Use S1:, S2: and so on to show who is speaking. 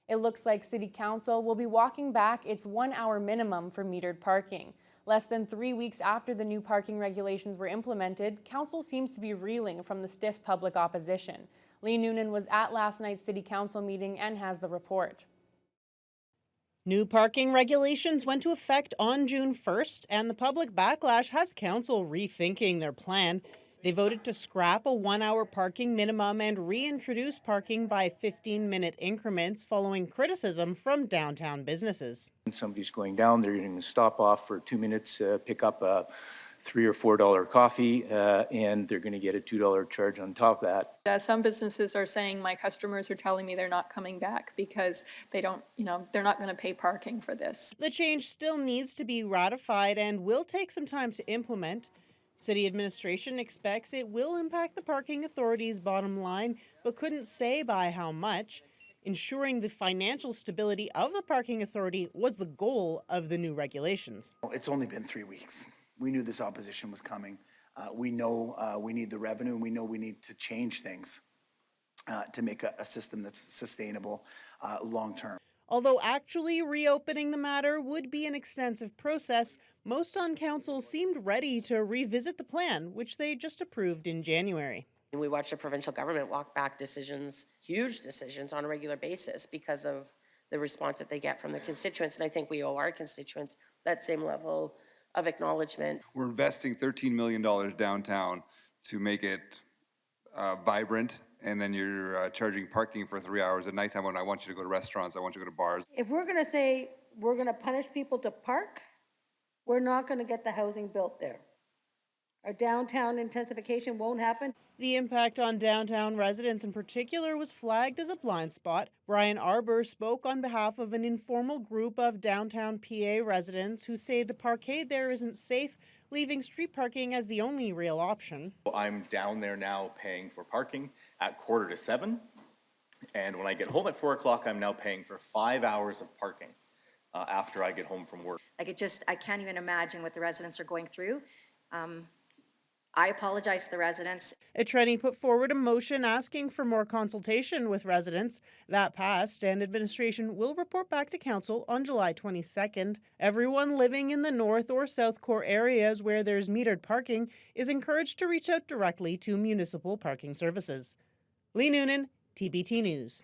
S1: It looks like City Council will be walking back its 1 hour minimum for metered parking. Less than 3 weeks after the new parking regulations were implemented, Council seems to be reeling from the stiff public opposition. Lee Noonan was at last night's City Council meeting and has the report.
S2: New parking regulations went into effect on June 1st, and the public backlash has council rethinking their plan. They voted to scrap a 1 hour parking minimum and reintroduce parking by 15-minute increments following criticism from downtown businesses.
S3: When somebody's going down, they're going to stop off for 2 minutes, pick up a $3 or $4 coffee, and they're going to get a $2 charge on top of that.
S4: Some businesses are saying, my customers are telling me they're not coming back because they don't, they're not going to pay parking for this.
S2: The change still needs to be ratified and will take some time to implement. City administration expects it will impact the parking authority's bottom line, but couldn't say by how much. Ensuring the financial stability of the parking authority was the goal of the new regulations.
S5: It's only been 3 weeks. We knew this opposition was coming. We know we need the revenue, and we know we need to change things to make a system that's sustainable long-term.
S2: Although actually reopening the matter would be an extensive process, most on council seemed ready to revisit the plan, which they just approved in January.
S6: And we watch the provincial government walk back decisions, huge decisions, on a regular basis because of the response that they get from their constituents. And I think we owe our constituents that same level of acknowledgement.
S7: We're investing $13 million downtown to make it vibrant, and then you're charging parking for 3 hours at nighttime when I want you to go to restaurants, I want you to go to bars.
S8: If we're going to say we're going to punish people to park, we're not going to get the housing built there. Our downtown intensification won't happen.
S2: The impact on downtown residents in particular was flagged as a blind spot. Brian Arbour spoke on behalf of an informal group of downtown PA residents who say the parkade there isn't safe, leaving street parking as the only real option.
S9: I'm down there now paying for parking at 6:45, and when I get home at 4 o'clock, I'm now paying for 5 hours of parking after I get home from work.
S10: I can't even imagine what the residents are going through. I apologize to the residents.
S2: Etrenny put forward a motion asking for more consultation with residents. That passed, and administration will report back to council on July 22nd. Everyone living in the North or South Core areas where there's metered parking is encouraged to reach out directly to municipal parking services. Lee Noonan, TBT News.